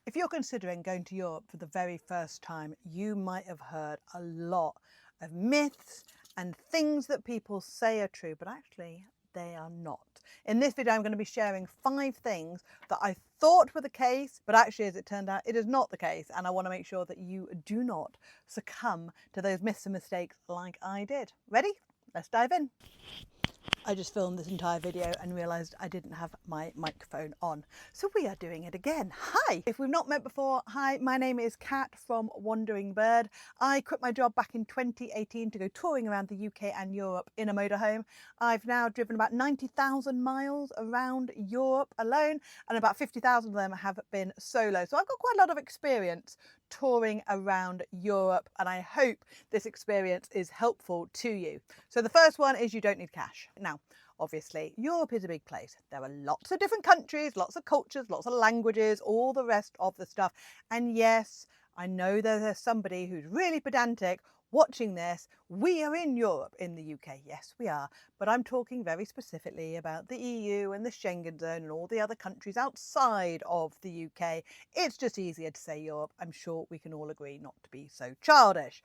If you're considering going to Europe for the very first time, you might have heard a lot of myths and things that people say are true, but actually they are not. In this video, I'm going to be sharing 5 things that I thought were the case, but actually, as it turned out, it is not the case. And I want to make sure that you do not succumb to those myths and mistakes like I did. Ready? Let's dive in. I just filmed this entire video and realised I didn't have my microphone on. So we are doing it again. Hi! If we've not met before, hi, my name is Kat from Wandering Bird. I quit my job back in 2018 to go touring around the UK and Europe in a motorhome. I've now driven about 90,000 miles around Europe alone, and about 50,000 of them have been solo. So I've got quite a lot of experience touring around Europe, and I hope this experience is helpful to you. So the first one is you don't need cash. Now, obviously, Europe is a big place. There are lots of different countries, lots of cultures, lots of languages, all the rest of the stuff. And yes, I know there's somebody who's really pedantic watching this. We are in Europe, in the UK. Yes, we are. But I'm talking very specifically about the EU and the Schengen zone and all the other countries outside of the UK. It's just easier to say Europe. I'm sure we can all agree not to be so childish.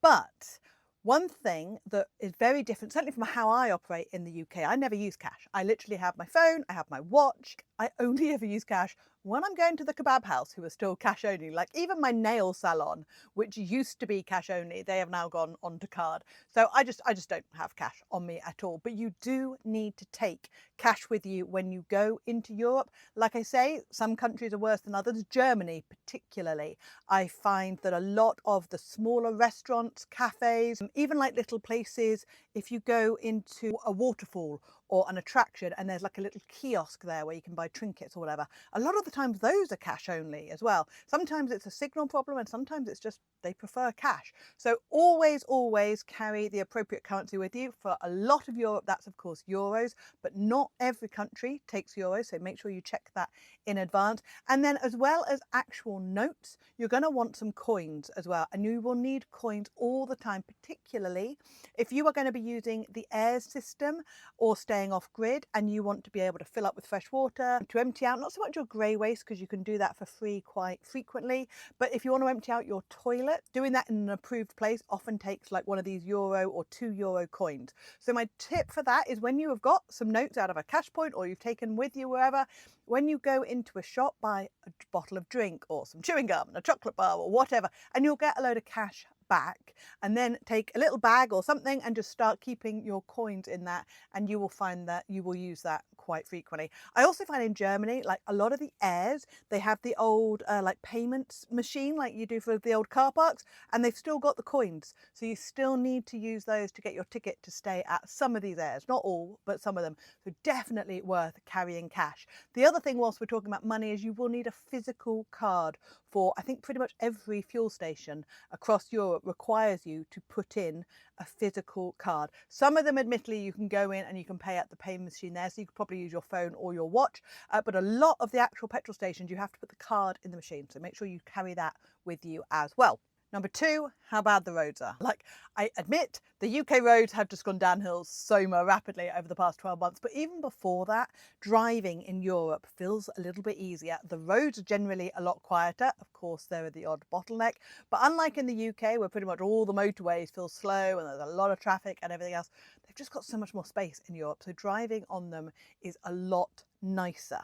But one thing that is very different, certainly from how I operate in the UK, I never use cash. I literally have my phone, I have my watch. I only ever use cash when I'm going to the kebab house, who are still cash only. Like even my nail salon, which used to be cash only, they have now gone onto card. So I just don't have cash on me at all. But you do need to take cash with you when you go into Europe. Like I say, some countries are worse than others. Germany particularly. I find that a lot of the smaller restaurants, cafes, even like little places, if you go into a waterfall or an attraction and there's like a little kiosk there where you can buy trinkets or whatever, a lot of the times those are cash only as well. Sometimes it's a signal problem and sometimes it's just they prefer cash. So always carry the appropriate currency with you. For a lot of Europe, that's of course euros, but not every country takes euros, so make sure you check that in advance. And then as well as actual notes, you're going to want some coins as well, and you will need coins all the time, particularly if you are going to be using the air system or staying off grid and you want to be able to fill up with fresh water, to empty out not so much your grey waste, because you can do that for free quite frequently, but if you want to empty out your toilet, doing that in an approved place often takes like one of these euro or €2 coins. So my tip for that is when you have got some notes out of a cash point or you've taken with you wherever, when you go into a shop, buy a bottle of drink or some chewing gum, a chocolate bar or whatever, and you'll get a load of cash back, and then take a little bag or something and just start keeping your coins in that, and you will find that you will use that quite frequently. I also find in Germany, like a lot of the airs, they have the old like payments machine like you do for the old car parks, and they've still got the coins, so you still need to use those to get your ticket to stay at some of these airs, not all, but some of them. So definitely worth carrying cash. The other thing whilst we're talking about money is you will need a physical card. For I think pretty much every fuel station across Europe requires you to put in a physical card. Some of them, admittedly, you can go in and you can pay at the payment machine there, so you could probably use your phone or your watch, but a lot of the actual petrol stations you have to put the card in the machine, so make sure you carry that with you as well. Number 2, how bad the roads are. Like, I admit the UK roads have just gone downhill so more rapidly over the past 12 months, but even before that, driving in Europe feels a little bit easier. The roads are generally a lot quieter. Of course, there are the odd bottleneck, but unlike in the UK, where pretty much all the motorways feel slow and there's a lot of traffic and everything else, they've just got so much more space in Europe, so driving on them is a lot nicer.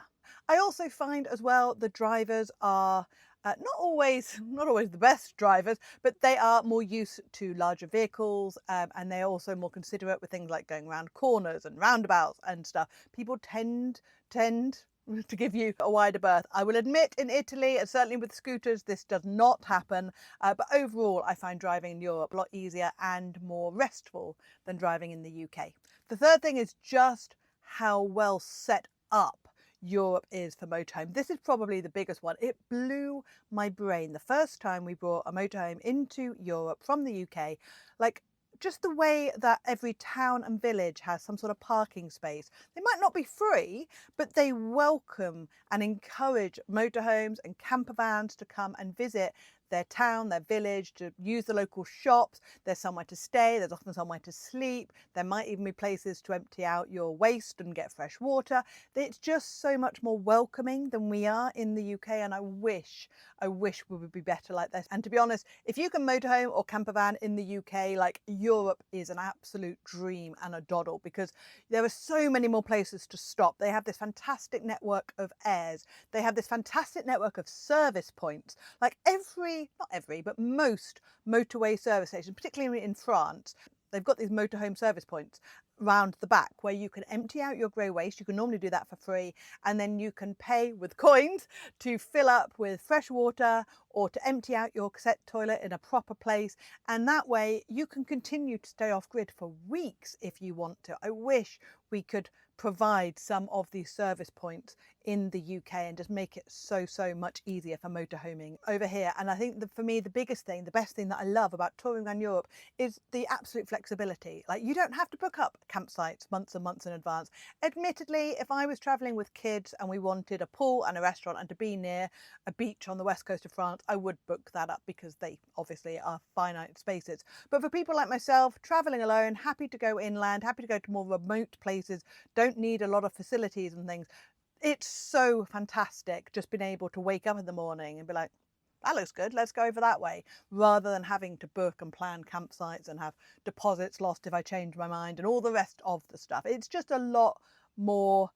I also find as well the drivers are not always the best drivers, but they are more used to larger vehicles, and they're also more considerate with things like going around corners and roundabouts and stuff. People tend to give you a wider berth. I will admit in Italy, and certainly with scooters, this does not happen, but overall I find driving in Europe a lot easier and more restful than driving in the UK. The third thing is just how well set up Europe is for motorhome. This is probably the biggest one. It blew my brain the first time we brought a motorhome into Europe from the UK. Like, just the way that every town and village has some sort of parking space. They might not be free, but they welcome and encourage motorhomes and campervans to come and visit their town, their village, to use the local shops. There's somewhere to stay, there's often somewhere to sleep. There might even be places to empty out your waste and get fresh water. It's just so much more welcoming than we are in the UK, and I wish we would be better like this. And to be honest, if you can motorhome or campervan in the UK, like, Europe is an absolute dream and a doddle, because there are so many more places to stop. They have this fantastic network of airs. They have this fantastic network of service points. Like not every, but most motorway service stations, particularly in France, they've got these motorhome service points round the back where you can empty out your grey waste. You can normally do that for free, and then you can pay with coins to fill up with fresh water or to empty out your cassette toilet in a proper place, and that way you can continue to stay off grid for weeks if you want to. I wish we could provide some of these service points in the UK and just make it so much easier for motorhoming over here. And I think that for me, the biggest thing, the best thing that I love about touring around Europe is the absolute flexibility. Like, you don't have to book up campsites months and months in advance. Admittedly, if I was traveling with kids and we wanted a pool and a restaurant and to be near a beach on the west coast of France, I would book that up because they obviously are finite spaces. But for people like myself, traveling alone, happy to go inland, happy to go to more remote places, don't need a lot of facilities and things, it's so fantastic just being able to wake up in the morning and be like, that looks good, let's go over that way, rather than having to book and plan campsites and have deposits lost if I change my mind and all the rest of the stuff. It's just a lot more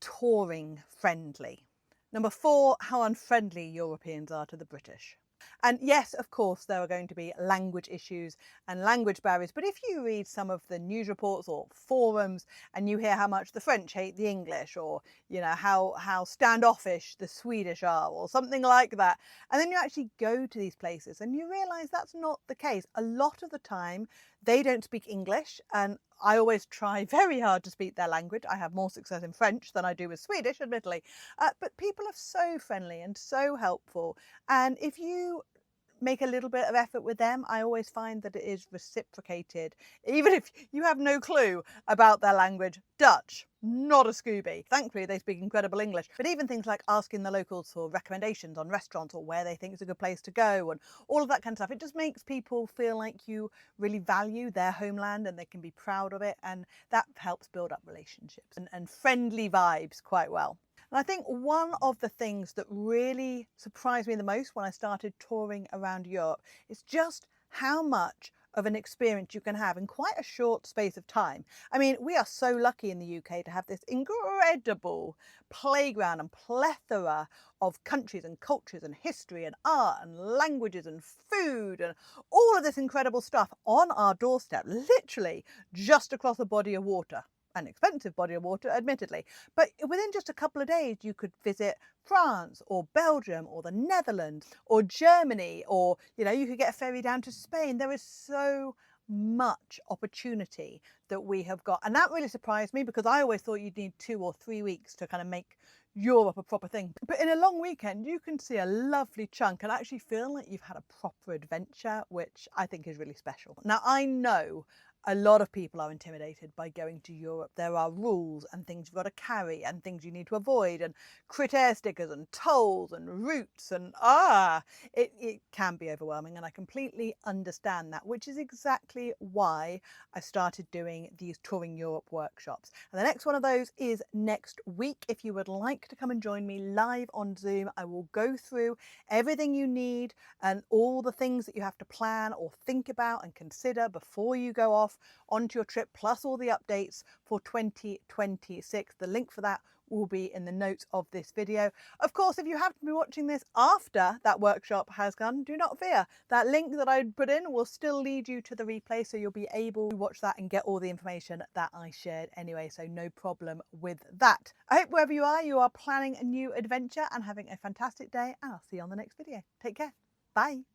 touring friendly. Number 4, how unfriendly Europeans are to the British. And yes, of course, there are going to be language issues and language barriers, but if you read some of the news reports or forums and you hear how much the French hate the English, or, you know, how standoffish the Swedish are, or something like that, and then you actually go to these places and you realise that's not the case. A lot of the time they don't speak English, and I always try very hard to speak their language. I have more success in French than I do with Swedish, admittedly, but people are so friendly and so helpful, and if you make a little bit of effort with them, I always find that it is reciprocated, even if you have no clue about their language. Dutch, not a Scooby. Thankfully, they speak incredible English. But even things like asking the locals for recommendations on restaurants or where they think is a good place to go and all of that kind of stuff, it just makes people feel like you really value their homeland and they can be proud of it. And that helps build up relationships and friendly vibes quite well. And I think one of the things that really surprised me the most when I started touring around Europe is just how much of an experience you can have in quite a short space of time. I mean, we are so lucky in the UK to have this incredible playground and plethora of countries and cultures and history and art and languages and food and all of this incredible stuff on our doorstep, literally just across a body of water. An expensive body of water, admittedly, but within just a couple of days you could visit France or Belgium or the Netherlands or Germany, or, you know, you could get a ferry down to Spain. There is so much opportunity that we have got, and that really surprised me because I always thought you'd need 2 or 3 weeks to kind of make Europe a proper thing. But in a long weekend you can see a lovely chunk and actually feel like you've had a proper adventure, which I think is really special. Now, I know a lot of people are intimidated by going to Europe. There are rules and things you've got to carry and things you need to avoid, and crit-air stickers and tolls and routes, and it can be overwhelming, and I completely understand that, which is exactly why I started doing these Touring Europe workshops. And the next one of those is next week. If you would like to come and join me live on Zoom, I will go through everything you need and all the things that you have to plan or think about and consider before you go off onto your trip, plus all the updates for 2026. The link for that will be in the notes of this video. Of course, if you happen to be watching this after that workshop has gone, do not fear. That link that I put in will still lead you to the replay, so you'll be able to watch that and get all the information that I shared anyway, so no problem with that. I hope wherever you are planning a new adventure and having a fantastic day, and I'll see you on the next video. Take care. Bye.